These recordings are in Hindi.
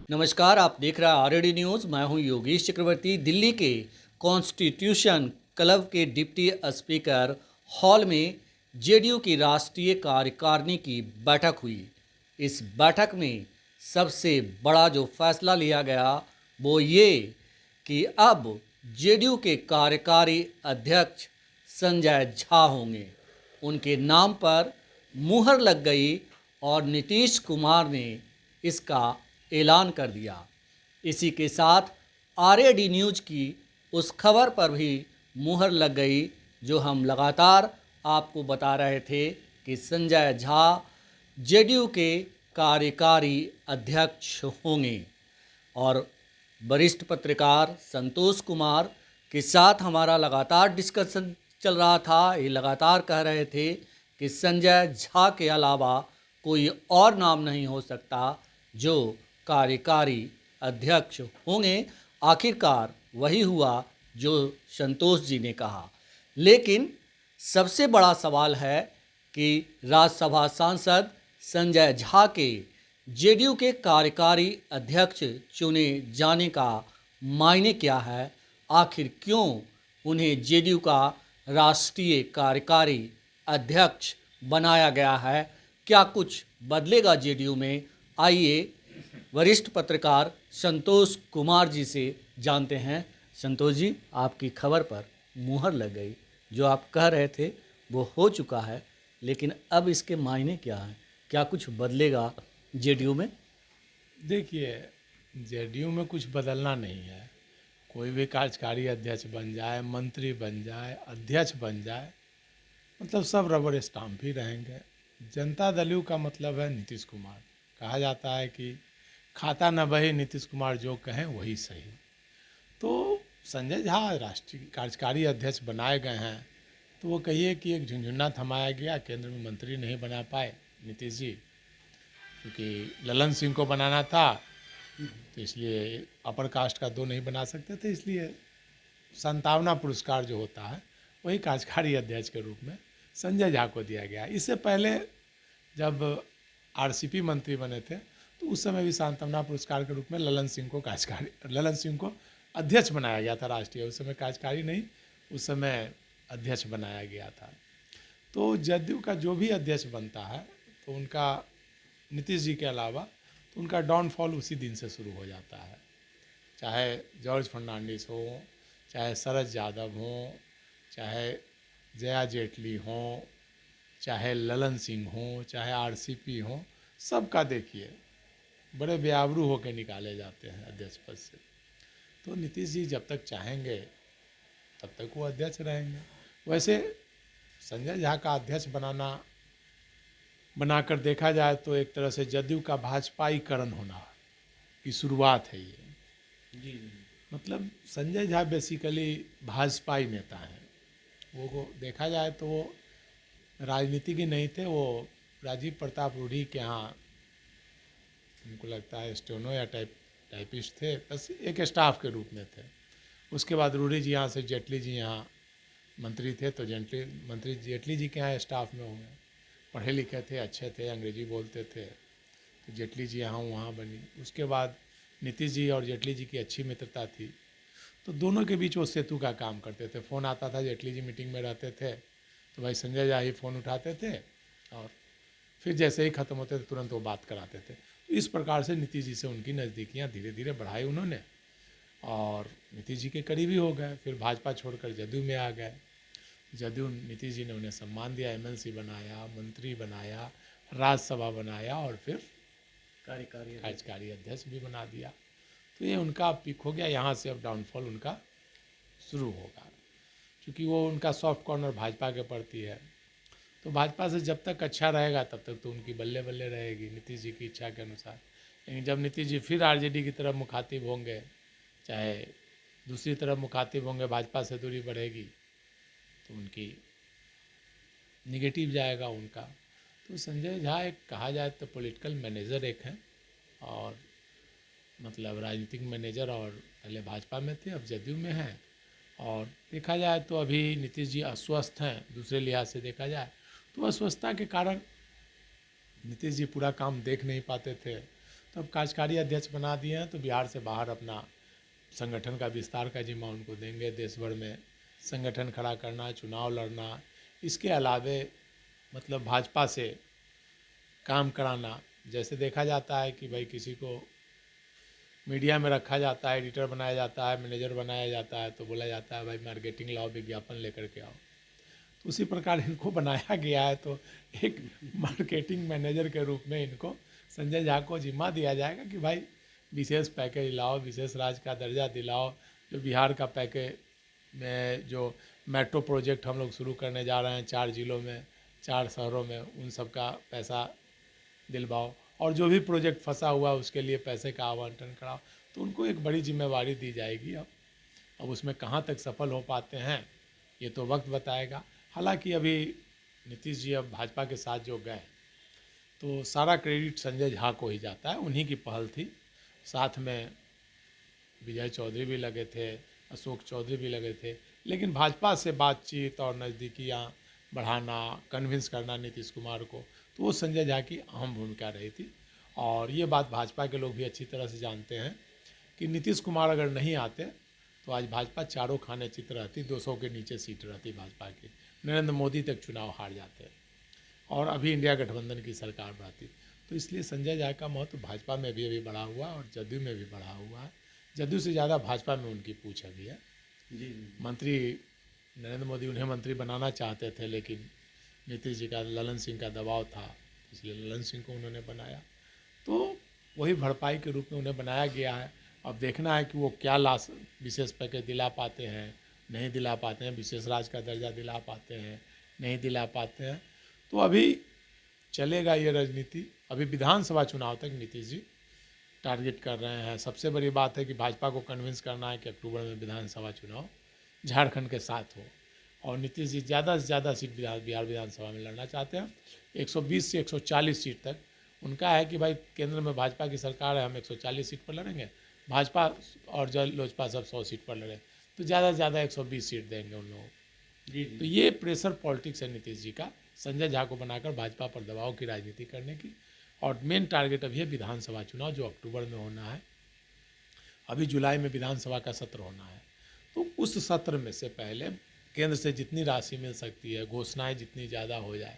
नमस्कार, आप देख रहे हैं आरएडी न्यूज़। मैं हूं योगेश चक्रवर्ती। दिल्ली के कॉन्स्टिट्यूशन क्लब के डिप्टी स्पीकर हॉल में जेडीयू की राष्ट्रीय कार्यकारिणी की बैठक हुई। इस बैठक में सबसे बड़ा जो फैसला लिया गया वो ये कि अब जेडीयू के कार्यकारी अध्यक्ष संजय झा होंगे। उनके नाम पर मुहर लग गई और नीतीश कुमार ने इसका ऐलान कर दिया। इसी के साथ आरएडी न्यूज़ की उस खबर पर भी मुहर लग गई जो हम लगातार आपको बता रहे थे कि संजय झा जेडीयू के कार्यकारी अध्यक्ष होंगे। और वरिष्ठ पत्रकार संतोष कुमार के साथ हमारा लगातार डिस्कशन चल रहा था। ये लगातार कह रहे थे कि संजय झा के अलावा कोई और नाम नहीं हो सकता जो कार्यकारी अध्यक्ष होंगे। आखिरकार वही हुआ जो संतोष जी ने कहा। लेकिन सबसे बड़ा सवाल है कि राज्यसभा सांसद संजय झा के जेडीयू के कार्यकारी अध्यक्ष चुने जाने का मायने क्या है। आखिर क्यों उन्हें जेडीयू का राष्ट्रीय कार्यकारी अध्यक्ष बनाया गया है। क्या कुछ बदलेगा जेडीयू में। आइए वरिष्ठ पत्रकार संतोष कुमार जी से जानते हैं। संतोष जी, आपकी खबर पर मुहर लग गई। जो आप कह रहे थे वो हो चुका है, लेकिन अब इसके मायने क्या हैं। क्या कुछ बदलेगा जेडीयू में। देखिए, जेडीयू में कुछ बदलना नहीं है। कोई भी कार्यकारी अध्यक्ष बन जाए, मंत्री बन जाए, अध्यक्ष बन जाए, मतलब सब रबर स्टाम्प ही रहेंगे। जनता दल यू का मतलब है नीतीश कुमार। कहा जाता है कि खाता न बहे, नीतीश कुमार जो कहें वही सही। तो संजय झा राष्ट्रीय कार्यकारी अध्यक्ष बनाए गए हैं, तो वो कहिए कि एक झुंझुन्ना थमाया गया, केंद्र में मंत्री नहीं बना पाए नीतीश जी, क्योंकि ललन सिंह को बनाना था, तो इसलिए अपर कास्ट का 2 नहीं बना सकते थे, इसलिए संतावना पुरस्कार जो होता है वही कार्यकारी अध्यक्ष के रूप में संजय झा को दिया गया। इससे पहले जब आरसीपी मंत्री बने थे तो उस समय भी सांत्वना पुरस्कार के रूप में ललन सिंह को अध्यक्ष बनाया गया था राष्ट्रीय। उस समय कार्यकारी नहीं, उस समय अध्यक्ष बनाया गया था। तो जदयू का जो भी अध्यक्ष बनता है तो उनका नीतीश जी के अलावा तो उनका डाउनफॉल उसी दिन से शुरू हो जाता है। चाहे जॉर्ज फर्नांडिस हो, चाहे शरद यादव हो, चाहे जया जेटली हो, चाहे ललन सिंह हो, चाहे आरसीपी हो, सबका देखिए बड़े बेआबरू होकर निकाले जाते हैं अध्यक्ष पद से। तो नीतीश जी जब तक चाहेंगे तब तक वो अध्यक्ष रहेंगे। वैसे संजय झा का अध्यक्ष बनाकर देखा जाए तो एक तरह से जदयू का भाजपाईकरण होना की शुरुआत है ये। जी। मतलब संजय झा बेसिकली भाजपाई नेता हैं। वो देखा जाए तो वो राजनीतिज्ञ नहीं थे, वो राजीव प्रताप रूढ़ी के यहाँ उनको लगता है स्टेनो या टाइपिस्ट थे, बस एक स्टाफ के रूप में थे। उसके बाद रूढ़ी जी यहाँ से जेटली जी यहाँ मंत्री थे, तो मंत्री जेटली जी के यहाँ स्टाफ में होंगे। पढ़े लिखे थे, अच्छे थे, अंग्रेजी बोलते थे, तो जेटली जी यहाँ वहाँ बनी। उसके बाद नीतीश जी और जेटली जी की अच्छी मित्रता थी, तो दोनों के बीच वो सेतु का काम करते थे। फ़ोन आता था, जेटली जी मीटिंग में रहते थे तो भाई संजय झा ही फ़ोन उठाते थे और फिर जैसे ही ख़त्म होते थे तुरंत वो बात कराते थे। इस प्रकार से नीतीश जी से उनकी नज़दीकियाँ धीरे धीरे बढ़ाई उन्होंने और नीतीश जी के करीबी हो गए। फिर भाजपा छोड़कर जदयू में आ गए। जदयू नीतीश जी ने उन्हें सम्मान दिया, एमएलसी बनाया, मंत्री बनाया, राज्यसभा बनाया और फिर कार्यकारी अध्यक्ष भी बना दिया। तो ये उनका पिक हो गया। यहाँ से अब डाउनफॉल उनका शुरू होगा, क्योंकि वो उनका सॉफ्ट कॉर्नर भाजपा के प्रति है। तो भाजपा से जब तक अच्छा रहेगा तब तक तो उनकी बल्ले बल्ले रहेगी नीतीश जी की इच्छा के अनुसार। लेकिन जब नीतीश जी फिर आरजेडी की तरफ मुखातिब होंगे, चाहे दूसरी तरफ मुखातिब होंगे, भाजपा से दूरी बढ़ेगी तो उनकी निगेटिव जाएगा उनका। तो संजय झा एक कहा जाए तो पॉलिटिकल मैनेजर एक हैं, और मतलब राजनीतिक मैनेजर, और पहले भाजपा में थे, अब जदयू में हैं। और देखा जाए तो अभी नीतीश जी अस्वस्थ हैं, दूसरे लिहाज से देखा जाए तो अस्वस्थता के कारण नीतीश जी पूरा काम देख नहीं पाते थे, तो अब कार्यकारी अध्यक्ष बना दिए हैं, तो बिहार से बाहर अपना संगठन का विस्तार का जिम्मा उनको देंगे। देश भर में संगठन खड़ा करना, चुनाव लड़ना, इसके अलावे मतलब भाजपा से काम कराना। जैसे देखा जाता है कि भाई किसी को मीडिया में रखा जाता है, एडिटर बनाया जाता है, मैनेजर बनाया जाता है, तो बोला जाता है भाई मार्केटिंग लाओ, विज्ञापन लेकर के आओ। तो उसी प्रकार इनको बनाया गया है। तो एक मार्केटिंग मैनेजर के रूप में इनको संजय झा को जिम्मा दिया जाएगा कि भाई विशेष पैकेज लाओ, विशेष राज्य का दर्जा दिलाओ, जो बिहार का पैकेज में जो मेट्रो प्रोजेक्ट हम लोग शुरू करने जा रहे हैं 4 जिलों में, 4 शहरों में, उन सब का पैसा दिलवाओ, और जो भी प्रोजेक्ट फंसा हुआ उसके लिए पैसे का आवंटन कराओ। तो उनको एक बड़ी जिम्मेवारी दी जाएगी। अब उसमें कहाँ तक सफल हो पाते हैं ये तो वक्त बताएगा। हालांकि अभी नीतीश जी अब भाजपा के साथ जो गए तो सारा क्रेडिट संजय झा को ही जाता है, उन्हीं की पहल थी। साथ में विजय चौधरी भी लगे थे, अशोक चौधरी भी लगे थे, लेकिन भाजपा से बातचीत और नज़दीकियाँ बढ़ाना, कन्विंस करना नीतीश कुमार को, तो वो संजय झा की अहम भूमिका रही थी। और ये बात भाजपा के लोग भी अच्छी तरह से जानते हैं कि नीतीश कुमार अगर नहीं आते तो आज भाजपा चारों खाने चित रहती, 200 के नीचे सीट रहती भाजपा की, नरेंद्र मोदी तक चुनाव हार जाते और अभी इंडिया गठबंधन की सरकार बढ़ती। तो इसलिए संजय झा का महत्व भाजपा में भी अभी बढ़ा हुआ है और जदयू में भी बढ़ा हुआ है। जदयू से ज़्यादा भाजपा में उनकी पूछ अभी है। जी मंत्री नरेंद्र मोदी उन्हें मंत्री बनाना चाहते थे, लेकिन नीतीश जी का, ललन सिंह का दबाव था, इसलिए ललन सिंह को उन्होंने बनाया। तो वही भरपाई के रूप में उन्हें बनाया गया है। अब देखना है कि वो क्या विशेष पैकेज दिला पाते हैं, नहीं दिला पाते हैं, विशेष राज्य का दर्जा दिला पाते हैं, नहीं दिला पाते हैं। तो अभी चलेगा ये राजनीति। अभी विधानसभा चुनाव तक नीतीश जी टारगेट कर रहे हैं। सबसे बड़ी बात है कि भाजपा को कन्विंस करना है कि अक्टूबर में विधानसभा चुनाव झारखंड के साथ हो, और नीतीश जी ज़्यादा से ज़्यादा सीट बिहार विधानसभा में लड़ना चाहते हैं। 120 से 140 सीट तक उनका है कि भाई केंद्र में भाजपा की सरकार है, हम 140 सीट पर लड़ेंगे, भाजपा और लोजपा सब 100 सीट पर लड़े, तो ज़्यादा से ज़्यादा 120 सीट देंगे उन लोगों को। जी तो ये प्रेशर पॉलिटिक्स है नीतीश जी का, संजय झा को बनाकर भाजपा पर दबाव की राजनीति करने की। और मेन टारगेट अभी है विधानसभा चुनाव, जो अक्टूबर में होना है। अभी जुलाई में विधानसभा का सत्र होना है, तो उस सत्र में से पहले केंद्र से जितनी राशि मिल सकती है, घोषणाएं जितनी ज़्यादा हो जाए,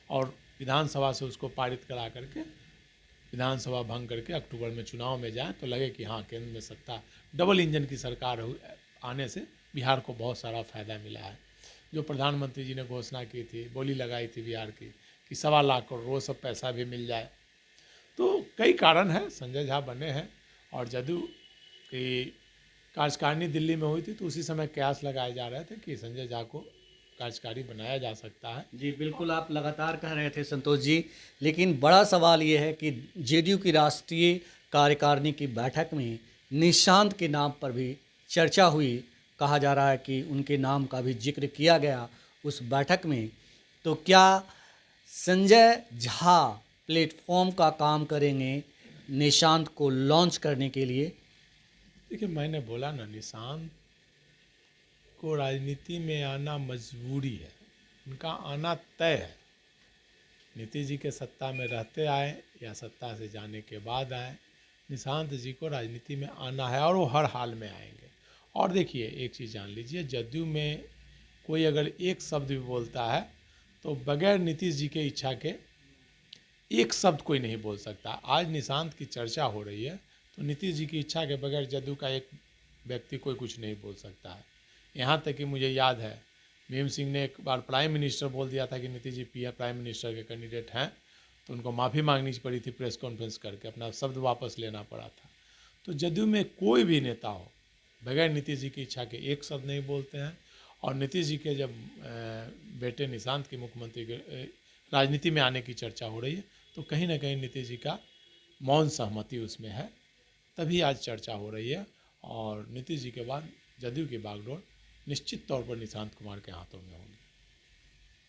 और विधानसभा से उसको पारित करा करके विधानसभा भंग करके अक्टूबर में चुनाव में जाए, तो लगे कि हाँ केंद्र में सत्ता, डबल इंजन की सरकार आने से बिहार को बहुत सारा फ़ायदा मिला है। जो प्रधानमंत्री जी ने घोषणा की थी, बोली लगाई थी बिहार की कि 1.25 लाख करोड़ वो सब पैसा भी मिल जाए। तो कई कारण हैं, संजय झा बने हैं। और जदयू की कार्यकारिणी दिल्ली में हुई थी, तो उसी समय कयास लगाए जा रहे थे कि संजय झा को कार्यकारी बनाया जा सकता है। जी बिल्कुल, आप लगातार कह रहे थे संतोष जी, लेकिन बड़ा सवाल ये है कि जेडीयू की राष्ट्रीय कार्यकारिणी की बैठक में निशांत के नाम पर भी चर्चा हुई। कहा जा रहा है कि उनके नाम का भी जिक्र किया गया उस बैठक में। तो क्या संजय झा प्लेटफॉर्म का काम करेंगे निशांत को लॉन्च करने के लिए? देखिए, मैंने बोला ना, निशांत को राजनीति में आना मजबूरी है, उनका आना तय है। नीतीश जी के सत्ता में रहते आए या सत्ता से जाने के बाद आए, निशांत जी को राजनीति में आना है और वो हर हाल में आएंगे। और देखिए, एक चीज़ जान लीजिए, जदयू में कोई अगर एक शब्द भी बोलता है तो बगैर नीतीश जी के इच्छा के एक शब्द कोई नहीं बोल सकता। आज निशांत की चर्चा हो रही है, तो नीतीश जी की इच्छा के बगैर जदयू का एक व्यक्ति कोई कुछ नहीं बोल सकता है। यहाँ तक कि मुझे याद है, भीम सिंह ने एक बार प्राइम मिनिस्टर बोल दिया था कि नीतीश जी प्राइम मिनिस्टर के कैंडिडेट हैं, तो उनको माफ़ी मांगनी पड़ी थी प्रेस कॉन्फ्रेंस करके, अपना शब्द वापस लेना पड़ा था। तो जदयू में कोई भी नेता हो, बगैर नीतीश जी की इच्छा के एक शब्द नहीं बोलते हैं। और नीतीश जी के जब बेटे निशांत की मुख्यमंत्री के राजनीति में आने की चर्चा हो रही है, तो कहीं ना कहीं नीतीश जी का मौन सहमति उसमें है, तभी आज चर्चा हो रही है। और नीतीश जी के बाद जदयू की बागडोर निश्चित तौर पर निशांत कुमार के हाथों में होगी।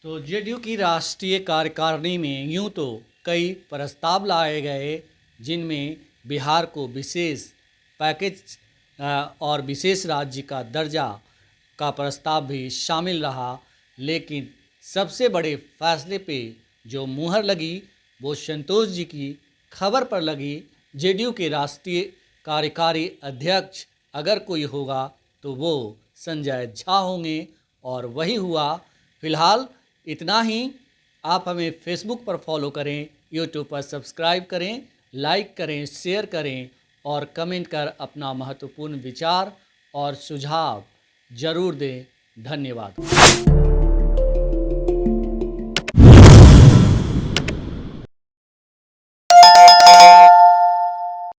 तो जेडीयू की राष्ट्रीय कार्यकारिणी में यूं तो कई प्रस्ताव लाए गए, जिनमें बिहार को विशेष पैकेज और विशेष राज्य का दर्जा का प्रस्ताव भी शामिल रहा, लेकिन सबसे बड़े फैसले पे जो मुहर लगी वो संतोष जी की खबर पर लगी, जेडीयू के राष्ट्रीय कार्यकारी अध्यक्ष अगर कोई होगा तो वो संजय झा होंगे और वही हुआ। फिलहाल इतना ही। आप हमें फेसबुक पर फॉलो करें, यूट्यूब पर सब्सक्राइब करें, लाइक करें, शेयर करें और कमेंट कर अपना महत्वपूर्ण विचार और सुझाव जरूर दें। धन्यवाद।